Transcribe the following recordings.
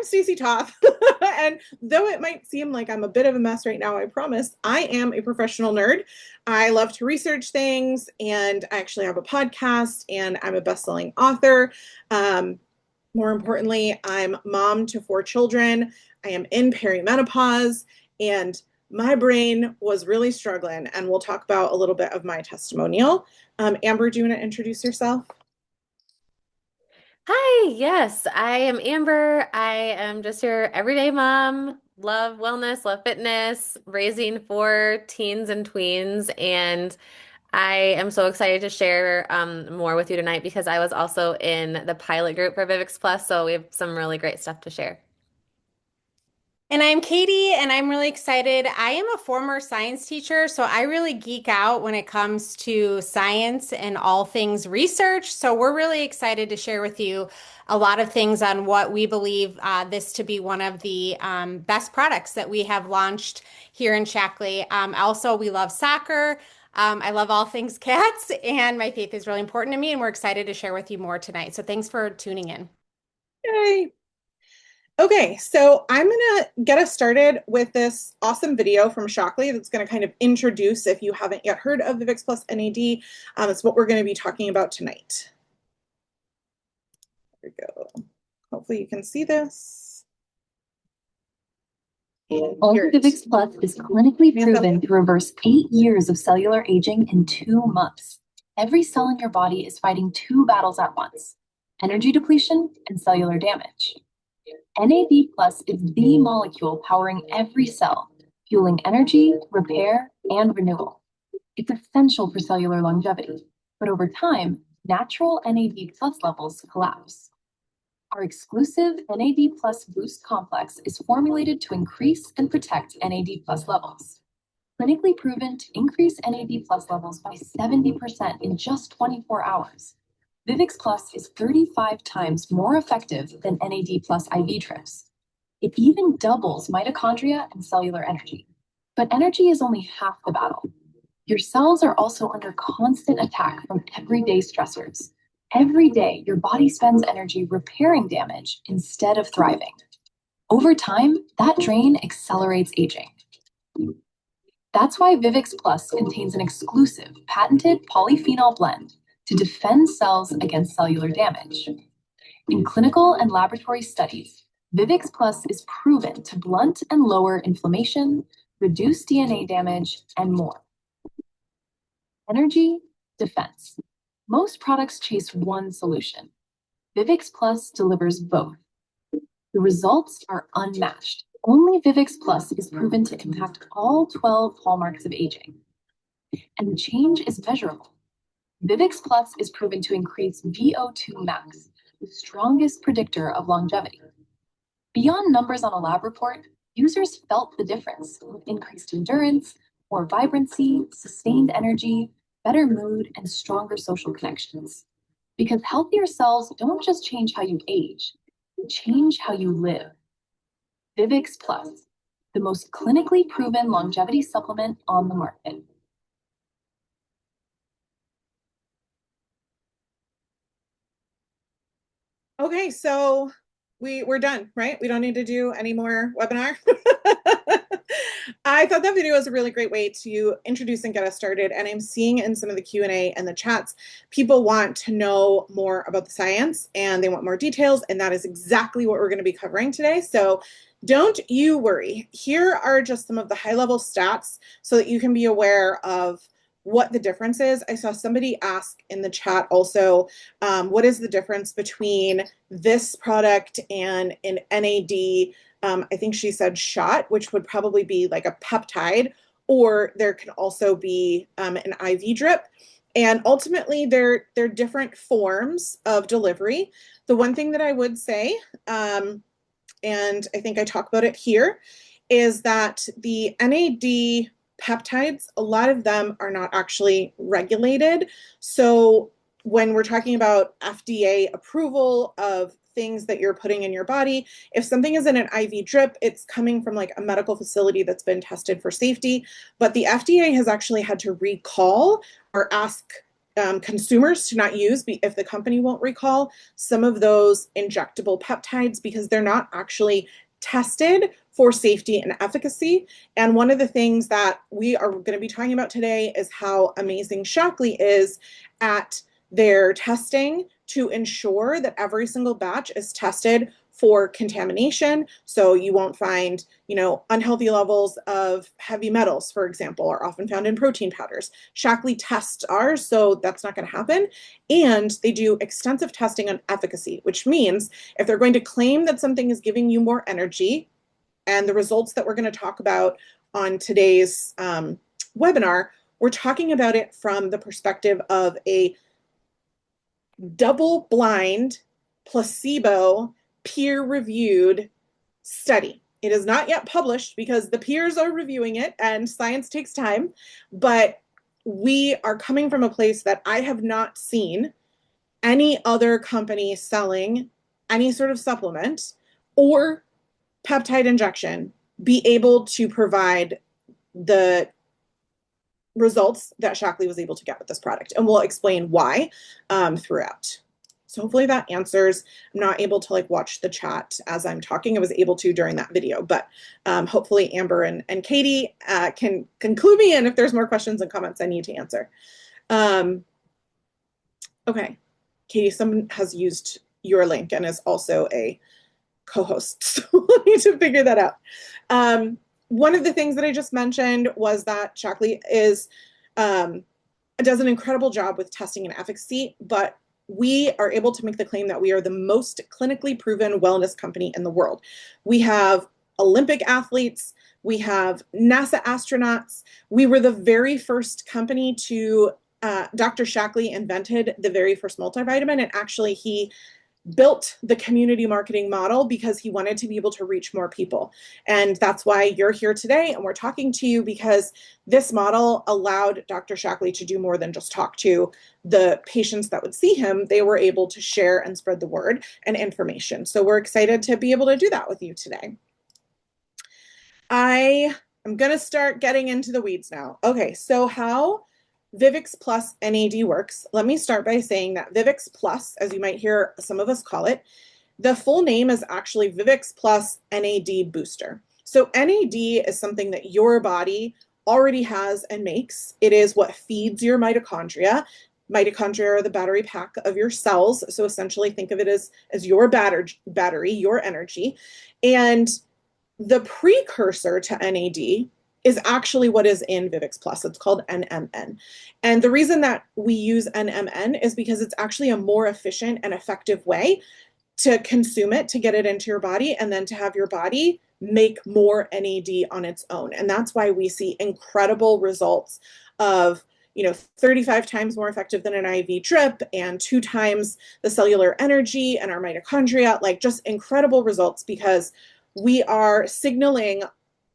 I'm Stacy Toth, and though it might seem like I'm a bit of a mess right now, I promise I am a professional nerd. I love to research things, and I actually have a podcast, and I'm a best-selling author. Um, More importantly, I'm mom to 4 children. I am in perimenopause, and my brain was really struggling, and we'll talk about a little bit of my testimonial. Amber, do you want to introduce yourself? Hi, yes, I am Amber. I am just your everyday mom. Love wellness, love fitness, raising 4 teens and tweens. And I am so excited to share more with you tonight because I was also in the pilot group for Vivix Plus. So we have some really great stuff to share. And I'm Katie, and I'm really excited. I am a former science teacher, so I really geek out when it comes to science and all things research. So we're really excited to share with you a lot of things on what we believe this to be one of the best products that we have launched here in Shackley. Also, we love soccer. I love all things cats, and my faith is really important to me, and we're excited to share with you more tonight. So thanks for tuning in. Yay! Okay, so I'm gonna get us started with this awesome video from Shockley that's gonna kind of introduce, if you haven't yet heard of the VIX Plus NAD, it's what we're gonna be talking about tonight. There we go. Hopefully you can see this. Vivix Plus is clinically proven to reverse 8 years of cellular aging in 2 months. Every cell in your body is fighting two battles at once: energy depletion and cellular damage. NAD Plus is the molecule powering every cell, fueling energy, repair, and renewal. It's essential for cellular longevity, but over time, natural NAD Plus levels collapse. Our exclusive NAD Plus Boost Complex is formulated to increase and protect NAD Plus levels. Clinically proven to increase NAD Plus levels by 70% in just 24 hours. Vivix Plus is 35 times more effective than NAD Plus IV trips. It even doubles mitochondria and cellular energy. But energy is only half the battle. Your cells are also under constant attack from everyday stressors. Every day, your body spends energy repairing damage instead of thriving. Over time, that drain accelerates aging. That's why Vivix Plus contains an exclusive patented polyphenol blend to defend cells against cellular damage. In clinical and laboratory studies, Vivix Plus is proven to blunt and lower inflammation, reduce DNA damage, and more. Energy, defense. Most products chase one solution. Vivix Plus delivers both. The results are unmatched. Only Vivix Plus is proven to impact all 12 hallmarks of aging. And the change is measurable. Vivix Plus is proven to increase VO2 max, the strongest predictor of longevity. Beyond numbers on a lab report, users felt the difference with increased endurance, more vibrancy, sustained energy, better mood, and stronger social connections. Because healthier cells don't just change how you age, they change how you live. Vivix Plus, the most clinically proven longevity supplement on the market. Okay, so we're done, right? We don't need to do any more webinar. I thought that video was a really great way to introduce and get us started. And I'm seeing in some of the Q&A and the chats, people want to know more about the science and they want more details. And that is exactly what we're going to be covering today. So don't you worry. Here are just some of the high-level stats so that you can be aware of what the difference is. I saw somebody ask in the chat also, what is the difference between this product and an NAD, I think she said shot, which would probably be like a peptide, or there can also be an IV drip. And ultimately, they're different forms of delivery. The one thing that I would say, and I think I talk about it here, is that the NAD peptides, a lot of them are not actually regulated. So when we're talking about FDA approval of things that you're putting in your body, if something is in an IV drip, it's coming from like a medical facility that's been tested for safety. But the FDA has actually had to recall or ask consumers to not use if the company won't recall some of those injectable peptides because they're not actually tested for safety and efficacy. And one of the things that we are going to be talking about today is how amazing Shockley is at their testing to ensure that every single batch is tested for contamination. So you won't find, unhealthy levels of heavy metals, for example, are often found in protein powders. Shockley tests ours, so that's not going to happen. And they do extensive testing on efficacy, which means if they're going to claim that something is giving you more energy, and the results that we're going to talk about on today's webinar, we're talking about it from the perspective of a double-blind, placebo, peer-reviewed study. It is not yet published because the peers are reviewing it and science takes time, but we are coming from a place that I have not seen any other company selling any sort of supplement or peptide injection be able to provide the results that Shockley was able to get with this product. And we'll explain why throughout. So hopefully that answers. I'm not able to watch the chat as I'm talking. I was able to during that video, but hopefully Amber and Katie can clue me in if there's more questions and comments I need to answer. Okay, Katie, someone has used your link and is also a co-host, so we'll need to figure that out. One of the things that I just mentioned was that Shockley does an incredible job with testing and efficacy, but we are able to make the claim that we are the most clinically proven wellness company in the world. We have Olympic athletes, we have NASA astronauts. We were the very first company to, Dr. Shockley invented the very first multivitamin, and actually he built the community marketing model because he wanted to be able to reach more people. And that's why you're here today and we're talking to you, because this model allowed Dr. Shockley to do more than just talk to the patients that would see him. They were able to share and spread the word and information. So we're excited to be able to do that with you today. I am going to start getting into the weeds now. Okay, so how Vivix Plus NAD works. Let me start by saying that Vivix Plus, as you might hear some of us call it, the full name is actually Vivix Plus NAD Booster. So NAD is something that your body already has and makes. It is what feeds your mitochondria. Mitochondria are the battery pack of your cells. So essentially think of it as your battery, your energy. And the precursor to NAD is actually what is in Vivix Plus. It's called NMN. And the reason that we use NMN is because it's actually a more efficient and effective way to consume it, to get it into your body, and then to have your body make more NAD on its own. And that's why we see incredible results of 35 times more effective than an IV drip and 2 times the cellular energy and our mitochondria, just incredible results, because we are signaling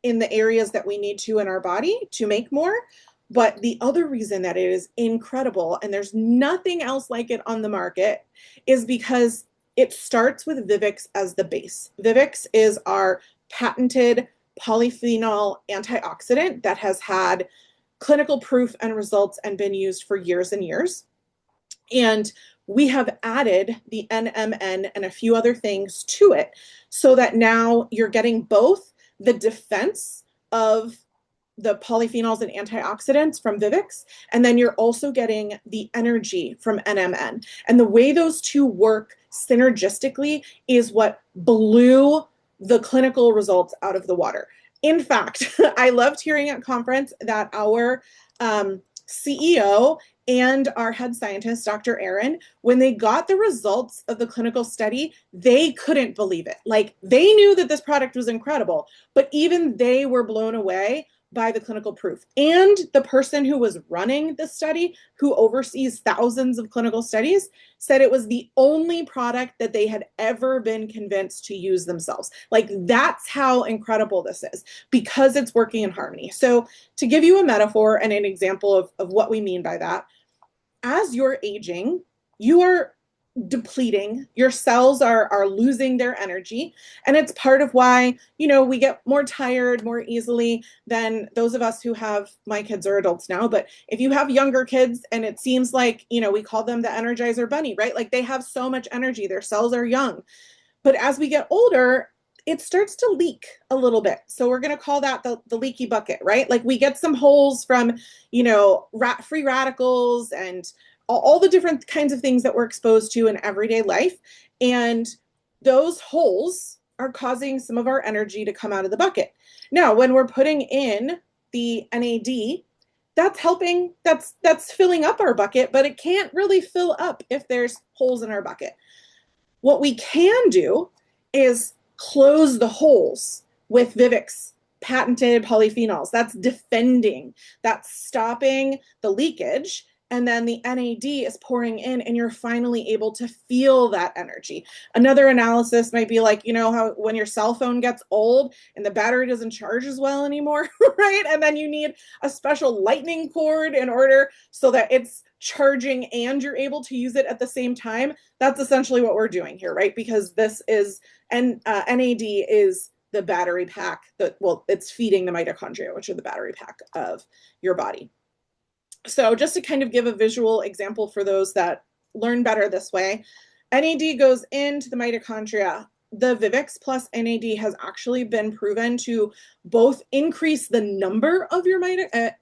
in the areas that we need to in our body to make more. But the other reason that it is incredible, and there's nothing else like it on the market, is because it starts with Vivix as the base. Vivix is our patented polyphenol antioxidant that has had clinical proof and results and been used for years and years. And we have added the NMN and a few other things to it so that now you're getting both the defense of the polyphenols and antioxidants from Vivix, and then you're also getting the energy from NMN. And the way those two work synergistically is what blew the clinical results out of the water. In fact, I loved hearing at conference that our CEO and our head scientist, Dr. Aaron, when they got the results of the clinical study, they couldn't believe it. They knew that this product was incredible, but even they were blown away by the clinical proof. And the person who was running the study, who oversees thousands of clinical studies, said it was the only product that they had ever been convinced to use themselves. That's how incredible this is, because it's working in harmony. So to give you a metaphor and an example of what we mean by that, as you're aging, you are depleting. Your cells are losing their energy, and it's part of why, you know, we get more tired more easily than those of us who have, my kids are adults now, but if you have younger kids, and it seems like, you know, we call them the Energizer Bunny, right? Like they have so much energy, their cells are young. But as we get older, it starts to leak a little bit. So we're going to call that the leaky bucket, right? Like we get some holes from, you know, free radicals and all the different kinds of things that we're exposed to in everyday life. And those holes are causing some of our energy to come out of the bucket. Now, when we're putting in the NAD, that's helping, that's filling up our bucket, but it can't really fill up if there's holes in our bucket. What we can do is close the holes with Vivek's patented polyphenols. That's defending, that's stopping the leakage. And then the NAD is pouring in, and you're finally able to feel that energy. Another analysis might be like, you know, how when your cell phone gets old and the battery doesn't charge as well anymore, right? And then you need a special lightning cord in order so that it's charging and you're able to use it at the same time. That's essentially what we're doing here, right? Because this is, and NAD is the battery pack that, well, it's feeding the mitochondria, which are the battery pack of your body. So just to kind of give a visual example for those that learn better this way, NAD goes into the mitochondria. The Vivix plus NAD has actually been proven to both increase the number of your mitochondria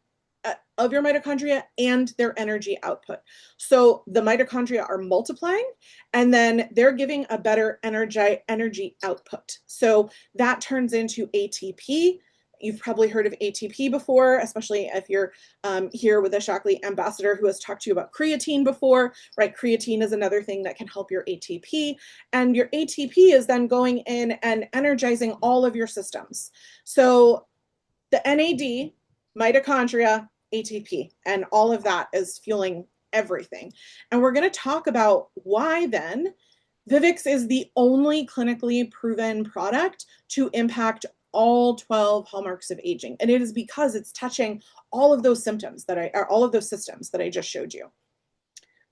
and their energy output. So the mitochondria are multiplying, and then they're giving a better energy output. So that turns into ATP. You've probably heard of ATP before, especially if you're here with a Shockley ambassador who has talked to you about creatine before, right? Creatine is another thing that can help your ATP. And your ATP is then going in and energizing all of your systems. So the NAD, mitochondria, ATP, and all of that is fueling everything. And we're going to talk about why then Vivix is the only clinically proven product to impact all 12 hallmarks of aging. And it is because it's touching all of those systems that I just showed you.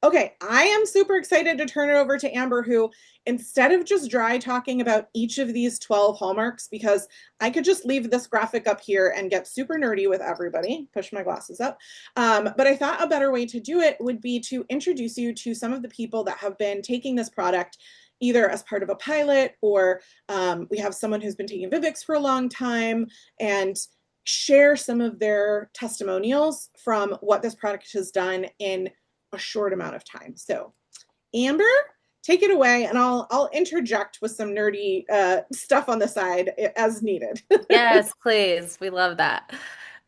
Okay, I am super excited to turn it over to Amber, who, instead of just dry talking about each of these 12 hallmarks, because I could just leave this graphic up here and get super nerdy with everybody, push my glasses up. But I thought a better way to do it would be to introduce you to some of the people that have been taking this product either as part of a pilot, or we have someone who's been taking Vivix for a long time, and share some of their testimonials from what this product has done in a short amount of time. So Amber, take it away, and I'll interject with some nerdy stuff on the side as needed. Yes, please. We love that.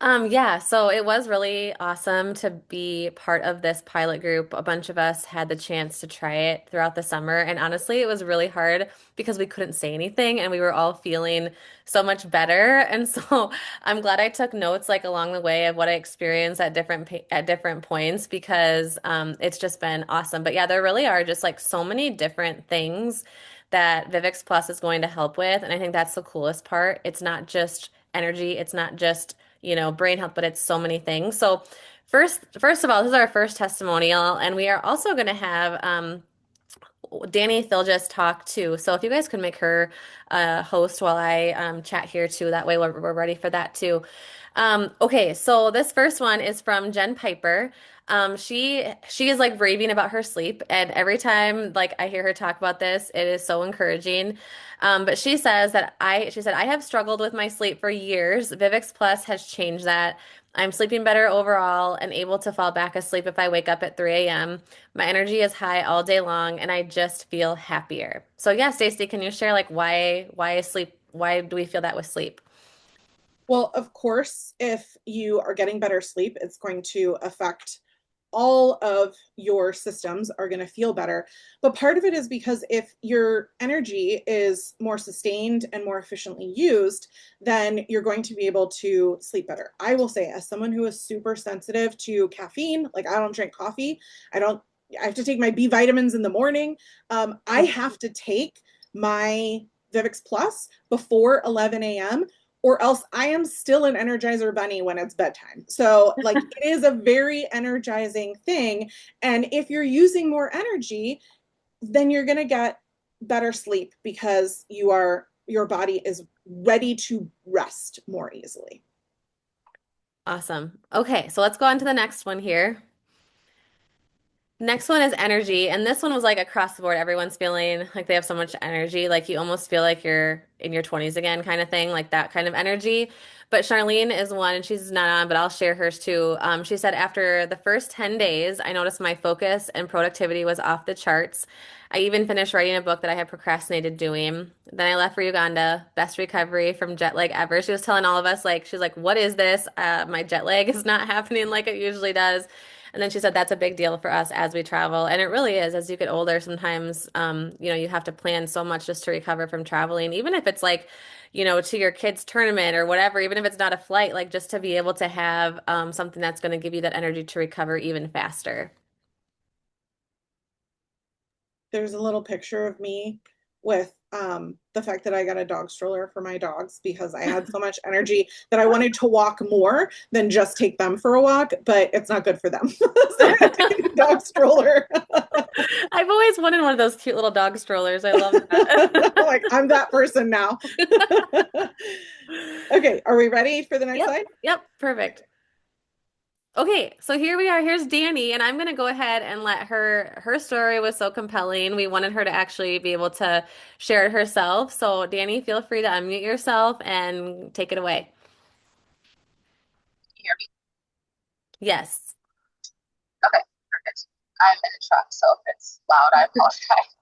Yeah, so it was really awesome to be part of this pilot group. A bunch of us had the chance to try it throughout the summer, and honestly, it was really hard because we couldn't say anything and we were all feeling so much better. And so I'm glad I took notes like along the way of what I experienced at different points, because it's just been awesome. But yeah, there really are just like so many different things that Vivix Plus is going to help with, and I think that's the coolest part. It's not just energy, it's not just brain health, but it's so many things. So first of all, this is our first testimonial, and we are also going to have Danny Thilgis talk too. So if you guys could make her host while I chat here too, that way we're ready for that too. Okay, so this first one is from Jen Piper. She is like raving about her sleep, and every time like I hear her talk about this, it is so encouraging. But she says she said, I have struggled with my sleep for years. Vivix Plus has changed that. I'm sleeping better overall and able to fall back asleep if I wake up at 3 a.m. My energy is high all day long, and I just feel happier. So yeah, Stacy, can you share like why is sleep? Why do we feel that with sleep? Well, of course, if you are getting better sleep, it's going to affect all of your systems are going to feel better. But part of it is because if your energy is more sustained and more efficiently used, then you're going to be able to sleep better. I will say, as someone who is super sensitive to caffeine, like I don't drink coffee, I have to take my B vitamins in the morning. I have to take my Vivix Plus before 11 a.m., or else I am still an Energizer Bunny when it's bedtime. So like it is a very energizing thing. And if you're using more energy, then you're going to get better sleep because your body is ready to rest more easily. Awesome. Okay, so let's go on to the next one here. Next one is energy, and this one was like across the board. Everyone's feeling like they have so much energy, like you almost feel like you're in your 20s again, kind of thing, like that kind of energy. But Charlene is one, and she's not on, but I'll share hers too. She said after the first 10 days, I noticed my focus and productivity was off the charts. I even finished writing a book that I had procrastinated doing. Then I left for Uganda, best recovery from jet lag ever. She was telling all of us, like, she's like, what is this? My jet lag is not happening like it usually does. And then she said that's a big deal for us as we travel. And it really is. As you get older, sometimes, you have to plan so much just to recover from traveling, even if it's like, to your kids' tournament or whatever, even if it's not a flight, like just to be able to have something that's going to give you that energy to recover even faster. There's a little picture of me with the fact that I got a dog stroller for my dogs because I had so much energy that I wanted to walk more than just take them for a walk, but it's not good for them. So I had to get a dog stroller. I've always wanted one of those cute little dog strollers. I love that. Like, I'm that person now. Okay, are we ready for the next Yep. slide? Yep. Perfect. Okay, so here we are. Here's Danny, and I'm going to go ahead and let her story was so compelling. We wanted her to actually be able to share it herself. So, Danny, feel free to unmute yourself and take it away. You hear me? Yes. Okay, perfect. I'm in a truck, so if it's loud, I apologize.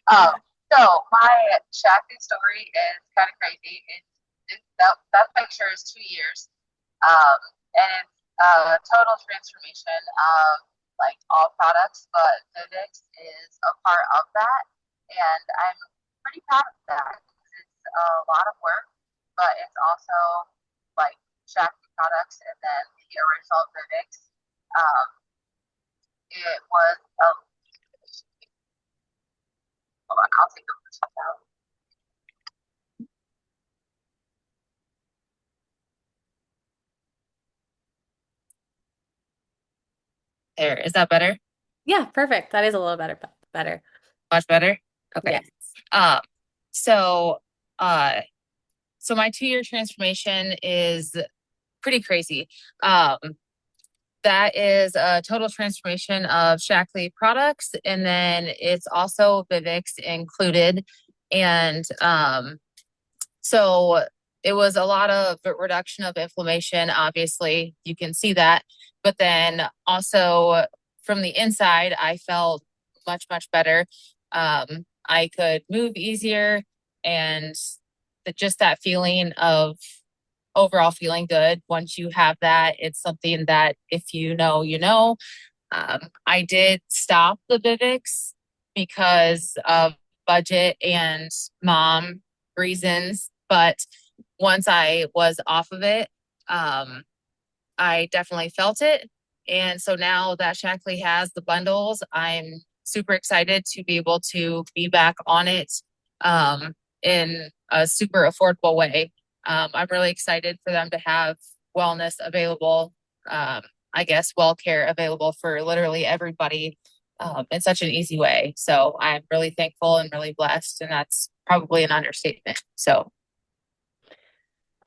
Um, so my Shakti story is kind of crazy. That picture is 2 years, and it's a total transformation of like all products, but Vivix is a part of that, and I'm pretty proud of that. It's a lot of work, but it's also like Shakti products and then the original Vivix. Um, it was a hold on, I'll take the stuff out. There, is that better? Yeah, perfect. That is a little better. Better. Much better? Okay. Yes. Um, so uh so my 2 year transformation is pretty crazy. Um, that is a total transformation of Shaklee products, and then it's also Vivix included. And so it was a lot of reduction of inflammation. Obviously, you can see that. But then also from the inside, I felt much, much better. I could move easier, and just that feeling of overall feeling good. Once you have that, it's something that if you know, you know. I did stop the Vivix because of budget and mom reasons, but once I was off of it, I definitely felt it. And so now that Shaklee has the bundles, I'm super excited to be able to be back on it in a super affordable way. I'm really excited for them to have wellness available, I guess, well care available for literally everybody in such an easy way. So I'm really thankful and really blessed, and that's probably an understatement. So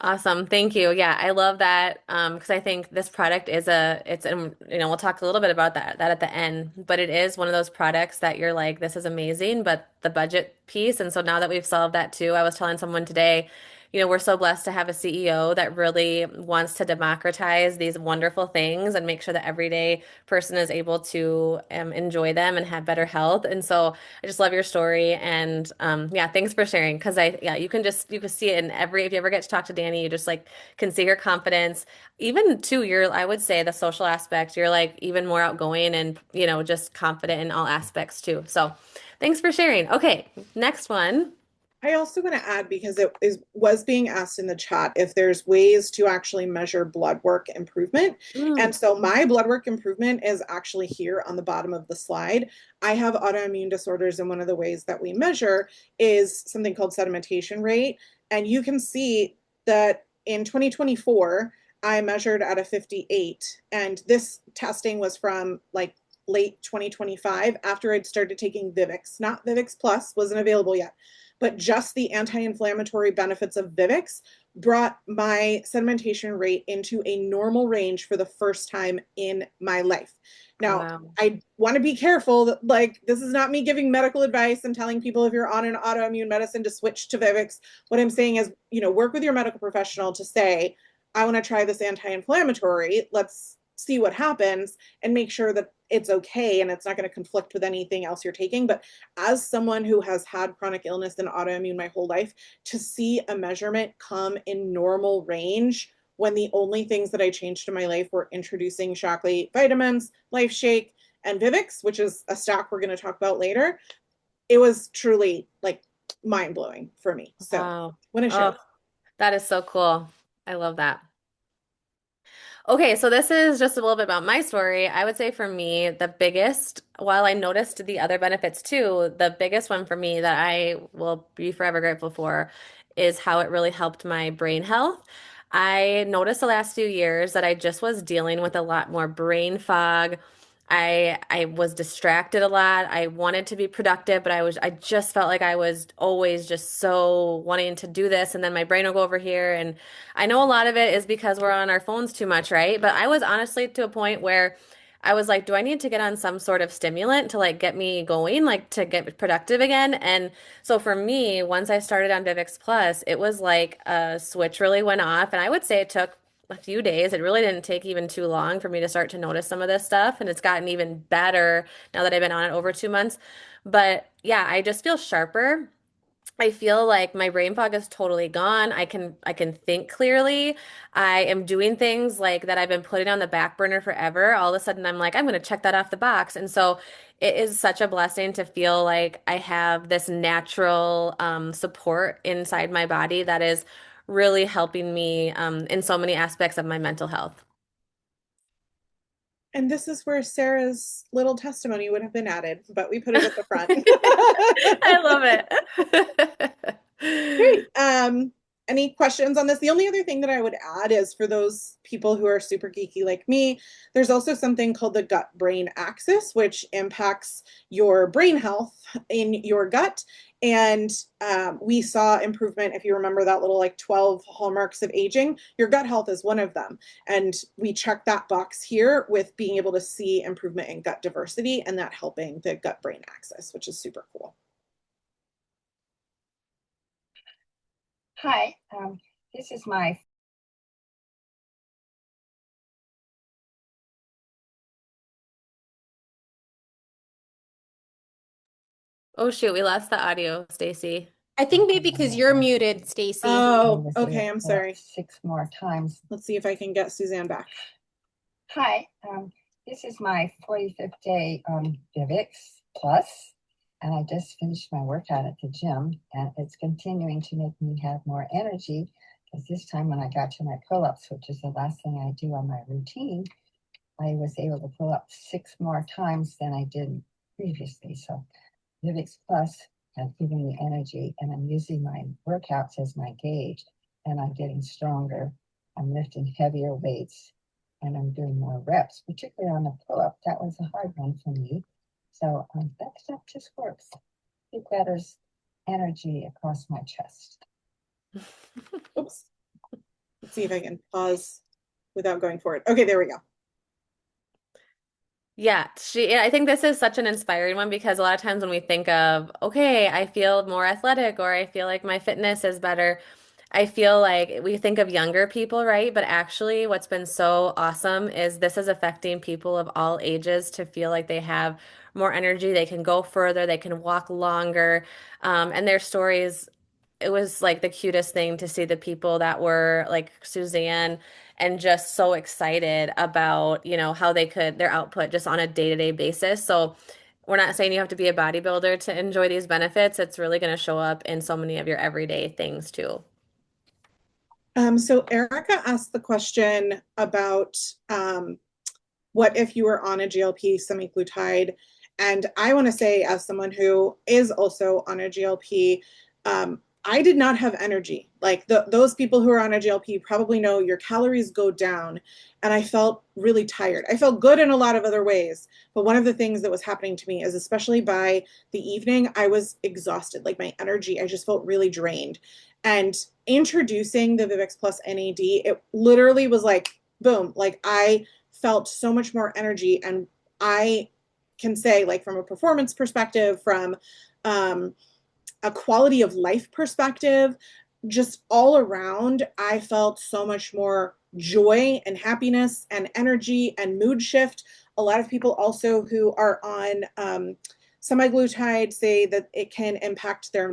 Awesome. Thank you. Yeah, I love that because I think this product is we'll talk a little bit about that at the end, but it is one of those products that you're like, this is amazing, but the budget piece. And so now that we've solved that too, I was telling someone today, we're so blessed to have a CEO that really wants to democratize these wonderful things and make sure that everyday person is able to enjoy them and have better health. And so I just love your story. And yeah, thanks for sharing. Cause you can see it in if you ever get to talk to Danny, you just like can see her confidence. Even too, I would say the social aspect, you're like even more outgoing and, just confident in all aspects too. So thanks for sharing. Okay. Next one. I also want to add, because was being asked in the chat if there's ways to actually measure blood work improvement. And so my blood work improvement is actually here on the bottom of the slide. I have autoimmune disorders, and one of the ways that we measure is something called sedimentation rate. And you can see that in 2024, I measured at a 58. And this testing was from like late 2025 after I'd started taking Vivix. Not Vivix Plus, wasn't available yet, but just the anti-inflammatory benefits of Vivix brought my sedimentation rate into a normal range for the first time in my life. Now, Wow. I want to be careful that, like, this is not me giving medical advice and telling people if you're on an autoimmune medicine to switch to Vivix. What I'm saying is, work with your medical professional to say, I want to try this anti-inflammatory. Let's see what happens and make sure that it's okay and it's not going to conflict with anything else you're taking. But as someone who has had chronic illness and autoimmune my whole life, to see a measurement come in normal range when the only things that I changed in my life were introducing Shockley vitamins, Life Shake, and Vivix, which is a stock we're going to talk about later, it was truly like mind blowing for me. So Wow. when I share, That is so cool. I love that. Okay, so this is just a little bit about my story. I would say for me, the biggest, while I noticed the other benefits too, the biggest one for me that I will be forever grateful for is how it really helped my brain health. I noticed the last few years that I just was dealing with a lot more brain fog. I was distracted a lot. I wanted to be productive, but I just felt like I was always just so wanting to do this, and then my brain will go over here. And I know a lot of it is because we're on our phones too much, right? But I was honestly to a point where I was like, do I need to get on some sort of stimulant to like get me going, like to get productive again? And so for me, once I started on Vivix Plus, it was like a switch really went off, and I would say it took a few days. It really didn't take even too long for me to start to notice some of this stuff, and it's gotten even better now that I've been on it over 2 months. But yeah, I just feel sharper. I feel like my brain fog is totally gone. I can think clearly. I am doing things like that I've been putting on the back burner forever. All of a sudden I'm like, I'm going to check that off the box. And so it is such a blessing to feel like I have this natural support inside my body that is really helping me in so many aspects of my mental health. and this is where Sarah's little testimony would have been added, but we put it at the front. I love Great. it. Any questions on this? The only other thing that I would add is for those people who are super geeky like me, there's also something called the gut-brain axis, which impacts your brain health in your gut. And we saw improvement, if you remember that little like 12 hallmarks of aging, your gut health is one of them. And we check that box here with being able to see improvement in gut diversity and that helping the gut-brain axis, which is super cool. Hi, this is my Oh shoot, we lost the audio, Stacy. I think maybe because you're muted, Stacy. Oh, okay. I'm sorry. 6 more times. Let's see if I can get Suzanne back. Hi, this is my 45th day Vivix Plus, and I just finished my workout at the gym, and it's continuing to make me have more energy. Because this time when I got to my pull-ups, which is the last thing I do on my routine, I was able to pull up 6 more times than I did previously. So Vivix Plus has given me energy, and I'm using my workouts as my gauge, and I'm getting stronger. I'm lifting heavier weights, and I'm doing more reps, particularly on the pull-up. That was a hard one for me. So that stuff just works. It gathers energy across my chest. Oops. Let's see if I can pause without going forward. Okay, there we go. Yeah, I think this is such an inspiring one because a lot of times when we think of, okay, I feel more athletic or I feel like my fitness is better, I feel like we think of younger people, right? But actually, what's been so awesome is this is affecting people of all ages to feel like they have more energy, they can go further, they can walk longer. And their stories, it was like the cutest thing to see the people that were like Suzanne and just so excited about, how they could, their output just on a day-to-day basis. So we're not saying you have to be a bodybuilder to enjoy these benefits. It's really going to show up in so many of your everyday things too. So Erica asked the question about what if you were on a GLP semaglutide? And I want to say, as someone who is also on a GLP, I did not have energy. Like those people who are on a GLP probably know your calories go down, and I felt really tired. I felt good in a lot of other ways, but one of the things that was happening to me is, especially by the evening, I was exhausted. Like my energy, I just felt really drained. And introducing the Vivix Plus NAD, it literally was like boom, like I felt so much more energy. And I can say, like, from a performance perspective, from a quality of life perspective, just all around, I felt so much more joy and happiness and energy and mood shift. A lot of people also who are on semaglutide say that it can impact their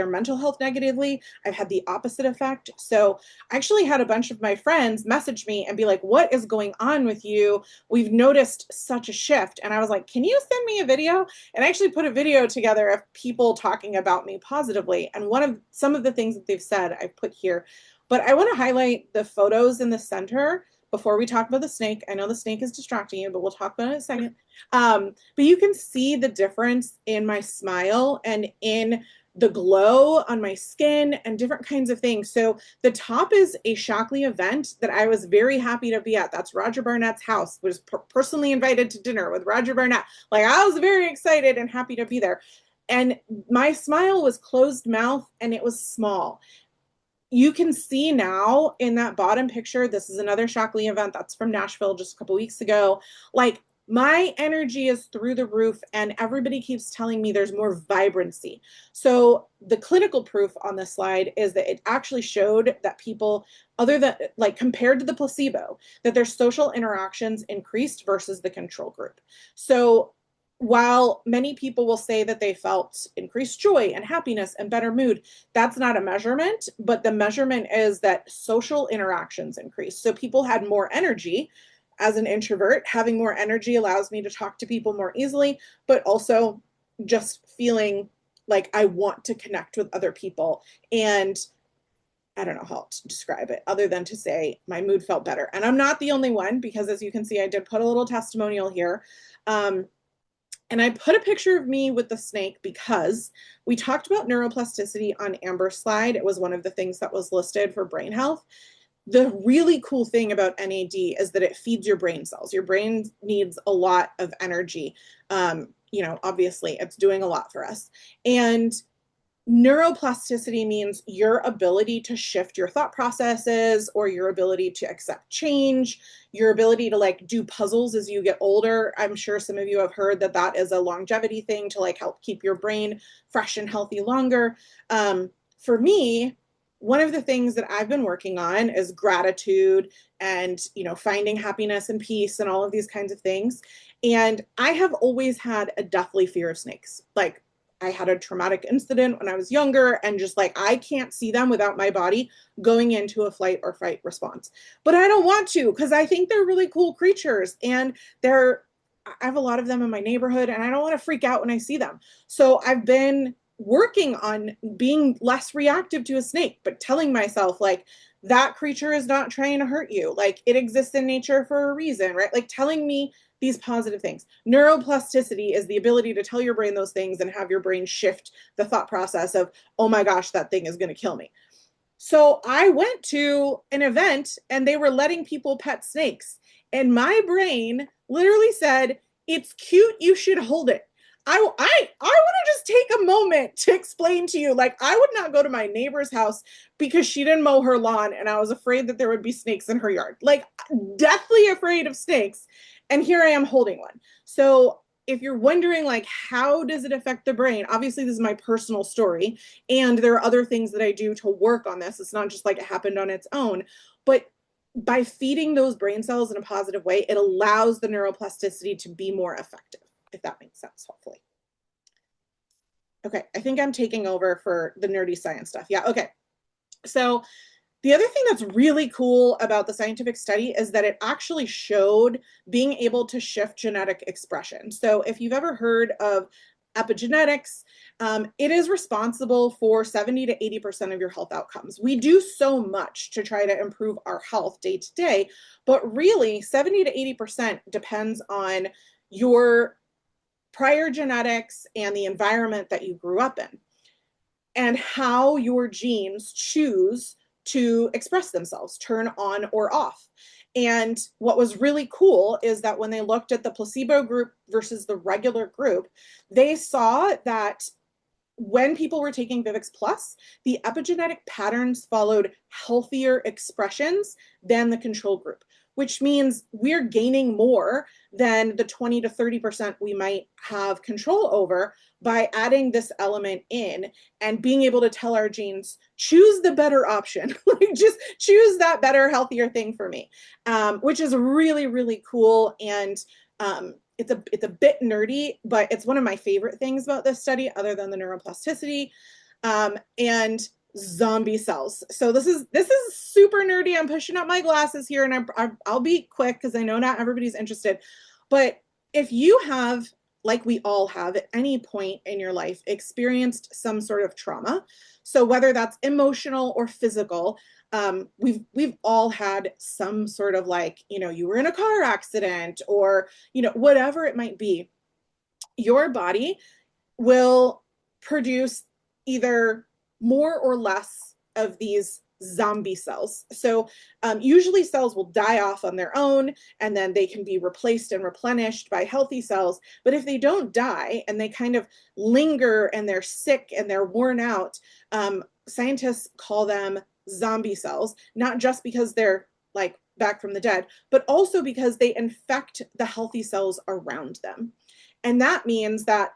mental health negatively. I've had the opposite effect. So I actually had a bunch of my friends message me and be like, what is going on with you? We've noticed such a shift. And I was like, can you send me a video? And I actually put a video together of people talking about me positively. And some of the things that they've said I've put here. But I want to highlight the photos in the center before we talk about the snake. I know the snake is distracting you, but we'll talk about it in a second. But you can see the difference in my smile and in the glow on my skin and different kinds of things. So the top is a Shockley event that I was very happy to be at. That's Roger Barnett's house. Was personally invited to dinner with Roger Barnett. Like, I was very excited and happy to be there. And my smile was closed mouth and it was small. You can see now in that bottom picture, this is another Shockley event that's from Nashville just a couple weeks ago. Like, my energy is through the roof and everybody keeps telling me there's more vibrancy. So the clinical proof on this slide is that it actually showed that people, other than, like, compared to the placebo, that their social interactions increased versus the control group. So while many people will say that they felt increased joy and happiness and better mood, that's not a measurement, but the measurement is that social interactions increased. So people had more energy. As an introvert, having more energy allows me to talk to people more easily, but also just feeling like I want to connect with other people. And I don't know how to describe it other than to say my mood felt better. And I'm not the only one, because as you can see, I did put a little testimonial here. And I put a picture of me with the snake because we talked about neuroplasticity on Amber's slide. It was one of the things that was listed for brain health. The really cool thing about NAD is that it feeds your brain cells. Your brain needs a lot of energy. Obviously, it's doing a lot for us. And neuroplasticity means your ability to shift your thought processes, or your ability to accept change, your ability to, like, do puzzles as you get older. I'm sure some of you have heard that that is a longevity thing to, like, help keep your brain fresh and healthy longer. For me, one of the things that I've been working on is gratitude and, finding happiness and peace and all of these kinds of things. And I have always had a deathly fear of snakes. Like, I had a traumatic incident when I was younger, and just, like, I can't see them without my body going into a flight or fight response. But I don't want to, because I think they're really cool creatures, and I have a lot of them in my neighborhood, and I don't want to freak out when I see them. So I've been working on being less reactive to a snake, but telling myself, like, that creature is not trying to hurt you. Like, it exists in nature for a reason, right? Like, telling me these positive things. Neuroplasticity is the ability to tell your brain those things and have your brain shift the thought process of, oh my gosh, that thing is going to kill me. So I went to an event and they were letting people pet snakes. And my brain literally said, it's cute, you should hold it. I want to just take a moment to explain to you, like, I would not go to my neighbor's house because she didn't mow her lawn and I was afraid that there would be snakes in her yard. Like, deathly afraid of snakes. And here I am holding one. So if you're wondering, like, how does it affect the brain? Obviously, this is my personal story, and there are other things that I do to work on this. It's not just like it happened on its own, but by feeding those brain cells in a positive way, it allows the neuroplasticity to be more effective, if that makes sense, hopefully. Okay, I think I'm taking over for the nerdy science stuff. Yeah, okay. So the other thing that's really cool about the scientific study is that it actually showed being able to shift genetic expression. So if you've ever heard of epigenetics, it is responsible for 70 to 80% of your health outcomes. We do so much to try to improve our health day to day, but really 70 to 80% depends on your prior genetics and the environment that you grew up in. and how your genes choose to express themselves, turn on or off. And what was really cool is that when they looked at the placebo group versus the regular group, they saw that when people were taking Vivix Plus, the epigenetic patterns followed healthier expressions than the control group, which means we're gaining more than the 20 to 30% we might have control over by adding this element in and being able to tell our genes, choose the better option, like just choose that better, healthier thing for me, which is really, really cool. And it's a bit nerdy, but it's one of my favorite things about this study, other than the neuroplasticity, and zombie cells. So this is super nerdy. I'm pushing up my glasses here, and I'll be quick because I know not everybody's interested. But if you have, like we all have at any point in your life, experienced some sort of trauma, so whether that's emotional or physical, we've all had some sort of, like, you were in a car accident, or whatever it might be, your body will produce either more or less of these zombie cells. So usually cells will die off on their own, and then they can be replaced and replenished by healthy cells. But if they don't die and they kind of linger and they're sick and they're worn out, scientists call them zombie cells, not just because they're like back from the dead, but also because they infect the healthy cells around them. And that means that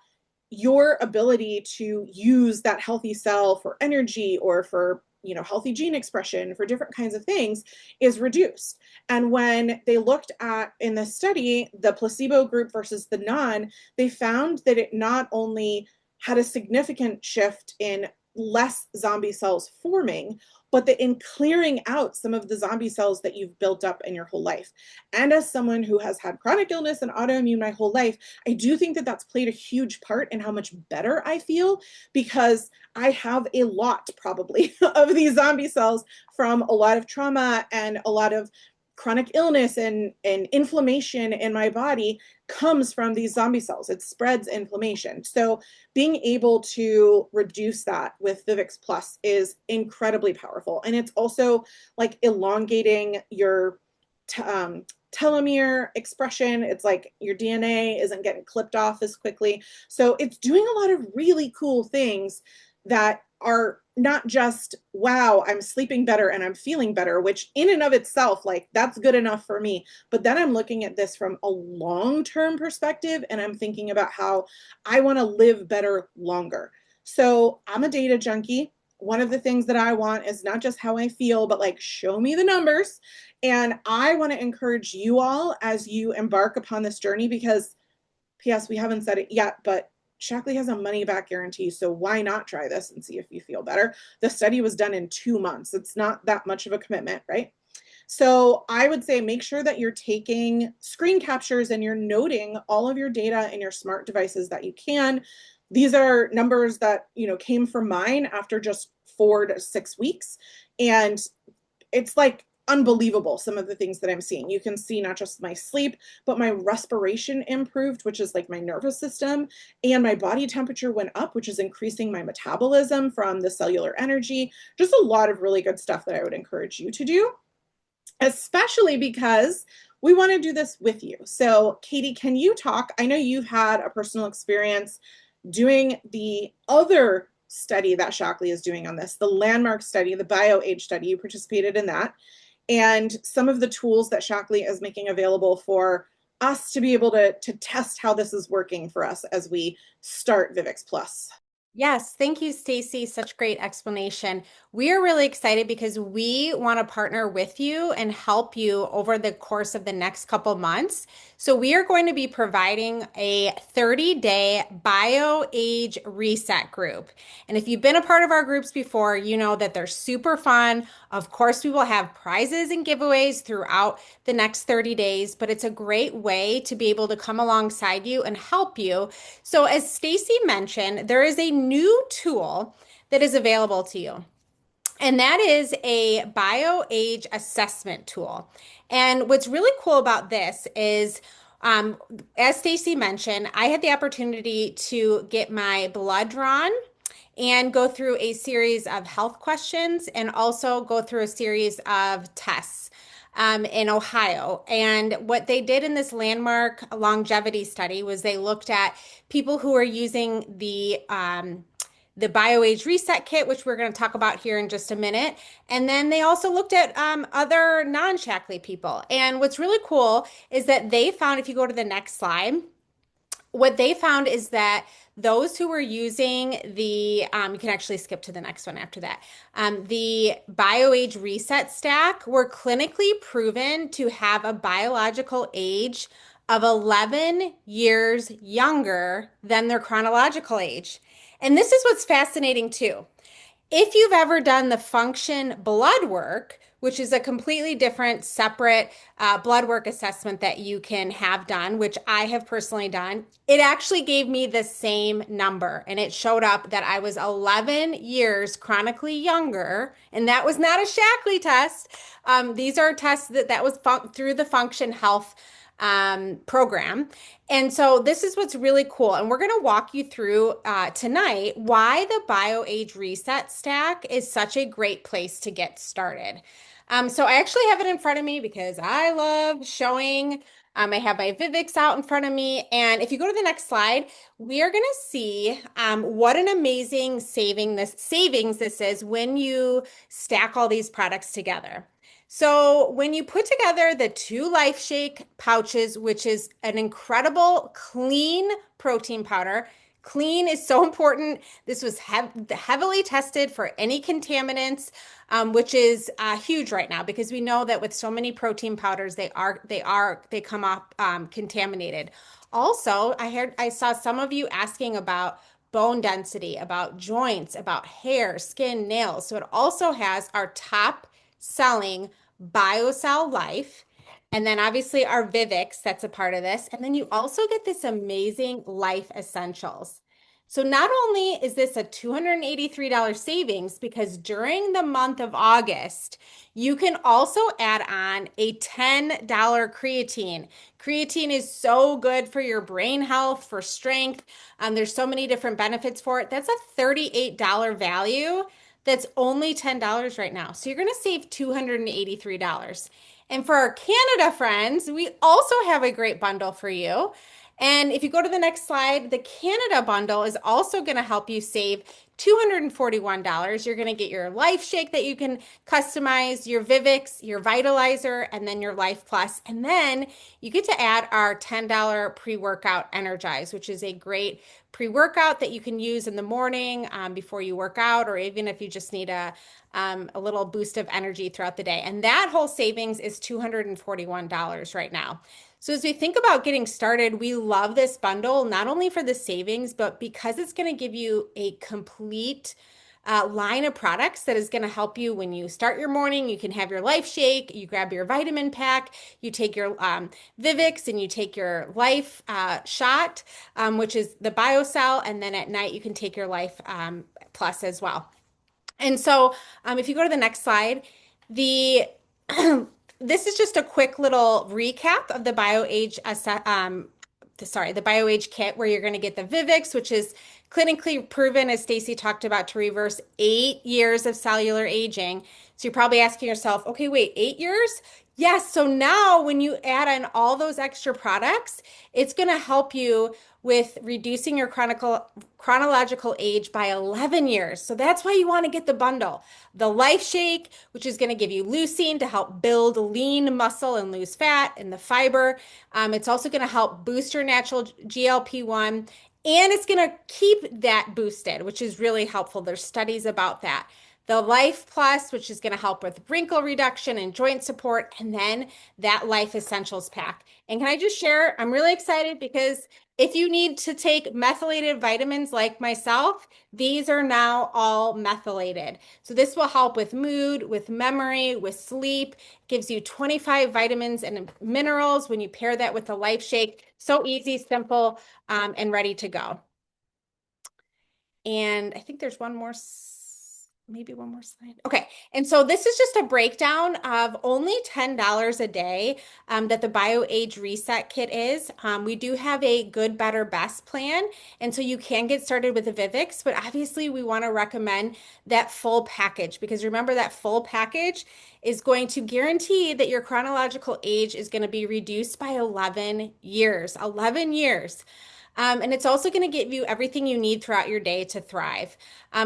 your ability to use that healthy cell for energy or for healthy gene expression for different kinds of things is reduced. And when they looked at, in the study, the placebo group versus the non, they found that it not only had a significant shift in less zombie cells forming, but that in clearing out some of the zombie cells that you've built up in your whole life. And as someone who has had chronic illness and autoimmune my whole life, I do think that that's played a huge part in how much better I feel, because I have a lot, probably, of these zombie cells from a lot of trauma and a lot of chronic illness and inflammation in my body comes from these zombie cells. It spreads inflammation. So being able to reduce that with Vivix Plus is incredibly powerful. And it's also like elongating your telomere expression. It's like your DNA isn't getting clipped off as quickly. So it's doing a lot of really cool things that are not just, wow, I'm sleeping better and I'm feeling better, which in and of itself, like, that's good enough for me. But then I'm looking at this from a long-term perspective, and I'm thinking about how I want to live better longer. So I'm a data junkie. One of the things that I want is not just how I feel, but like, show me the numbers. And I want to encourage you all as you embark upon this journey, because P.S., we haven't said it yet, but Shaklee has a money back guarantee, so why not try this and see if you feel better? The study was done in 2 months. It's not that much of a commitment, right? So I would say make sure that you're taking screen captures and you're noting all of your data in your smart devices that you can. These are numbers that came from mine after just 4 to 6 weeks, and it's like unbelievable, some of the things that I'm seeing. You can see not just my sleep, but my respiration improved, which is like my nervous system, and my body temperature went up, which is increasing my metabolism from the cellular energy. Just a lot of really good stuff that I would encourage you to do, especially because we want to do this with you. So Katie, can you talk? I know you've had a personal experience doing the other study that Shaklee is doing on this, the landmark study, the BioAge study. You participated in that, and some of the tools that Shaklee is making available for us to be able to test how this is working for us as we start Vivix Plus. Yes, thank you, Stacy. Such great explanation. We are really excited because we want to partner with you and help you over the course of the next couple months. So we are going to be providing a 30-day BioAge reset group. And if you've been a part of our groups before, you know that they're super fun. Of course, we will have prizes and giveaways throughout the next 30 days, but it's a great way to be able to come alongside you and help you. So as Stacy mentioned, there is a new tool that is available to you. And that is a BioAge assessment tool. And what's really cool about this is, as Stacy mentioned, I had the opportunity to get my blood drawn and go through a series of health questions and also go through a series of tests in Ohio. And what they did in this landmark longevity study was they looked at people who are using the BioAge Reset Kit, which we're going to talk about here in just a minute. And then they also looked at other non-Shaklee people. And what's really cool is that they found, if you go to the next slide, what they found is that those who were using you can actually skip to the next one after that, the BioAge Reset Stack were clinically proven to have a biological age of 11 years younger than their chronological age. And this is what's fascinating too. If you've ever done the function blood work, which is a completely different, separate blood work assessment that you can have done, which I have personally done, it actually gave me the same number. And it showed up that I was 11 years chronically younger. And that was not a Shaklee test. These are tests that was through the Function Health program. And so this is what's really cool. And we're going to walk you through tonight why the BioAge Reset Stack is such a great place to get started. So I actually have it in front of me because I love showing. I have my Vivix out in front of me. And if you go to the next slide, we are going to see what an amazing savings this is when you stack all these products together. So when you put together the 2 Life Shake pouches, which is an incredible clean protein powder, clean is so important. This was heavily tested for any contaminants, which is huge right now because we know that with so many protein powders, they come up contaminated. Also, I saw some of you asking about bone density, about joints, about hair, skin, nails. So it also has our top selling BioCell Life. And then obviously our Vivix, that's a part of this. And then you also get this amazing Life Essentials. So not only is this a $283 savings, because during the month of August, you can also add on a $10 creatine. Creatine is so good for your brain health, for strength. There's so many different benefits for it. That's a $38 value that's only $10 right now. So you're going to save $283. And for our Canada friends, we also have a great bundle for you. And if you go to the next slide, the Canada bundle is also going to help you save $241. You're going to get your Life Shake that you can customize, your Vivix, your Vitalizer, and then your Life Plus. And then you get to add our $10 pre-workout Energize, which is a great pre-workout that you can use in the morning before you work out, or even if you just need a little boost of energy throughout the day. And that whole savings is $241 right now. So as we think about getting started, we love this bundle, not only for the savings, but because it's going to give you a complete line of products that is going to help you when you start your morning. You can have your Life Shake, you grab your vitamin pack, you take your Vivix, and you take your Life shot, which is the BioCell, and then at night you can take your Life Plus as well. And so if you go to the next slide, the this is just a quick little recap of the BioAge the BioAge kit, where you're going to get the Vivix, which is clinically proven, as Stacy talked about, to reverse 8 years of cellular aging. So you're probably asking yourself, okay, wait, 8 years? Yes. So now when you add in all those extra products, it's going to help you with reducing your chronological age by 11 years. So that's why you want to get the bundle. The Life Shake, which is going to give you leucine to help build lean muscle and lose fat, and the fiber. It's also going to help boost your natural GLP-1, and it's going to keep that boosted, which is really helpful. There's studies about that. The Life Plus, which is going to help with wrinkle reduction and joint support, and then that Life Essentials pack. And can I just share, I'm really excited because if you need to take methylated vitamins like myself, these are now all methylated. So this will help with mood, with memory, with sleep. It gives you 25 vitamins and minerals when you pair that with the Life Shake. So easy, simple, and ready to go. And I think there's one more. maybe one more slide. Okay. And so this is just a breakdown of only $10 a day that the BioAge Reset Kit is. We do have a good, better, best plan. And so you can get started with the Vivix, but obviously we want to recommend that full package because remember that full package is going to guarantee that your chronological age is going to be reduced by 11 years. 11 years. And it's also going to give you everything you need throughout your day to thrive.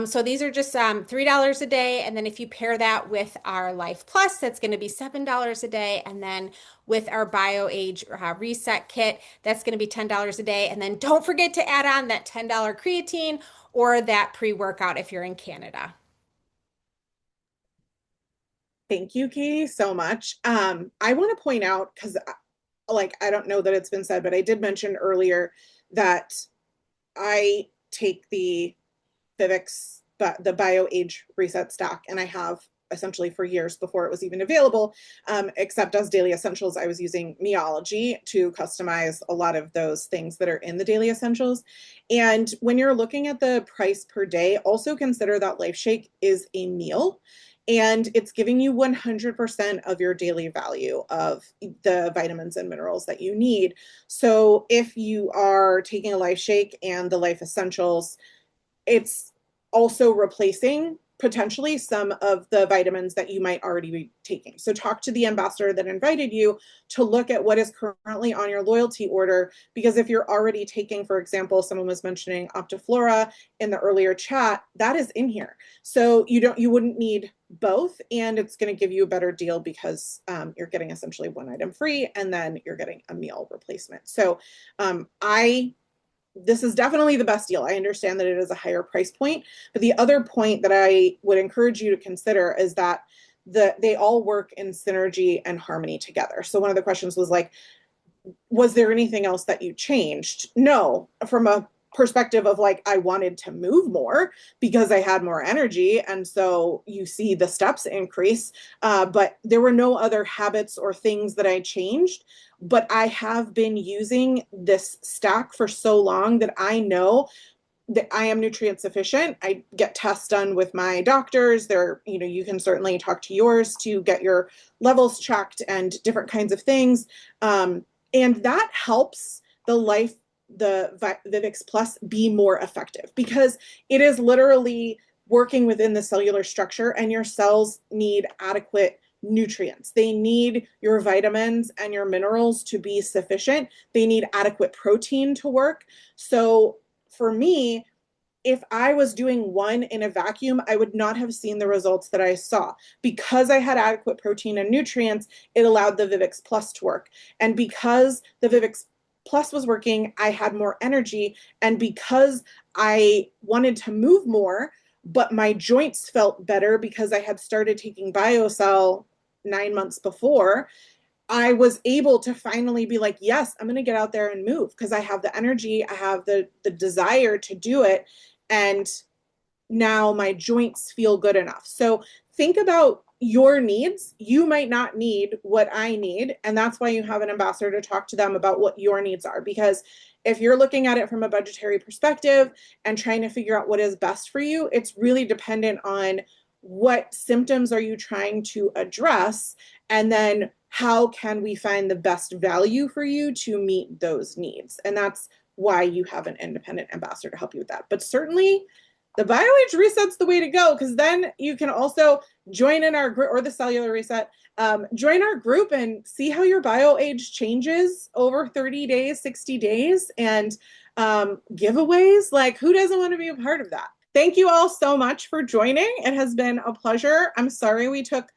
So these are just $3 a day. And then if you pair that with our Life Plus, that's going to be $7 a day. And then with our BioAge Reset Kit, that's going to be $10 a day. And then don't forget to add on that $10 creatine or that pre-workout if you're in Canada. Thank you, Katie, so much. I want to point out, because I don't know that it's been said, but I did mention earlier that I take the Vivix, but the BioAge Reset Stack, and I have essentially for years before it was even available. Except as daily essentials, I was using Meology to customize a lot of those things that are in the daily essentials. And when you're looking at the price per day, also consider that Life Shake is a meal. And it's giving you 100% of your daily value of the vitamins and minerals that you need. So if you are taking a Life Shake and the Life Essentials, it's also replacing potentially some of the vitamins that you might already be taking. So talk to the ambassador that invited you to look at what is currently on your loyalty order, because if you're already taking, for example, someone was mentioning Optiflora in the earlier chat, that is in here. So you wouldn't need both, and it's going to give you a better deal because you're getting essentially one item free, and then you're getting a meal replacement. So this is definitely the best deal. I understand that it is a higher price point, but the other point that I would encourage you to consider is that they all work in synergy and harmony together. So one of the questions was like, was there anything else that you changed? No, from a perspective of like, I wanted to move more because I had more energy. And so you see the steps increase, but there were no other habits or things that I changed. But I have been using this stack for so long that I know that I am nutrient sufficient. I get tests done with my doctors. You can certainly talk to yours to get your levels checked and different kinds of things. And that helps the Vivix Plus be more effective because it is literally working within the cellular structure, and your cells need adequate nutrients. They need your vitamins and your minerals to be sufficient. They need adequate protein to work. So for me, if I was doing one in a vacuum, I would not have seen the results that I saw. Because I had adequate protein and nutrients, it allowed the Vivix Plus to work. And because the Vivix Plus was working, I had more energy. And because I wanted to move more, but my joints felt better because I had started taking BioCell 9 months before, I was able to finally be like, yes, I'm going to get out there and move because I have the energy, I have the desire to do it. And now my joints feel good enough. So think about your needs. You might not need what I need. And that's why you have an ambassador to talk to them about what your needs are. Because if you're looking at it from a budgetary perspective and trying to figure out what is best for you, it's really dependent on what symptoms are you trying to address, and then how can we find the best value for you to meet those needs. And that's why you have an independent ambassador to help you with that. But certainly the BioAge Reset's the way to go, because then you can also join in our group, or the Cellular Reset, join our group and see how your BioAge changes over 30 days, 60 days, and giveaways. Like, who doesn't want to be a part of that? Thank you all so much for joining. It has been a pleasure. I'm sorry we took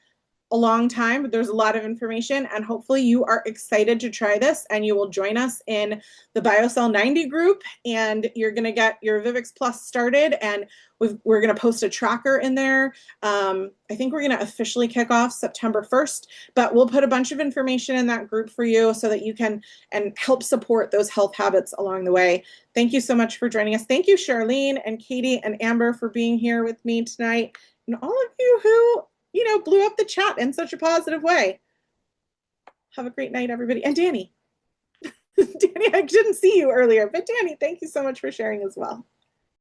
a long time, but there's a lot of information, and hopefully you are excited to try this and you will join us in the BioCell 90 group, and you're going to get your Vivix Plus started, and we're going to post a tracker in there. I think we're going to officially kick off September 1st, but we'll put a bunch of information in that group for you so that you can and help support those health habits along the way. Thank you so much for joining us. Thank you, Charlene and Katie and Amber, for being here with me tonight, and all of you who blew up the chat in such a positive way. Have a great night, everybody. And Danny. Danny, I didn't see you earlier, but Danny, thank you so much for sharing as well.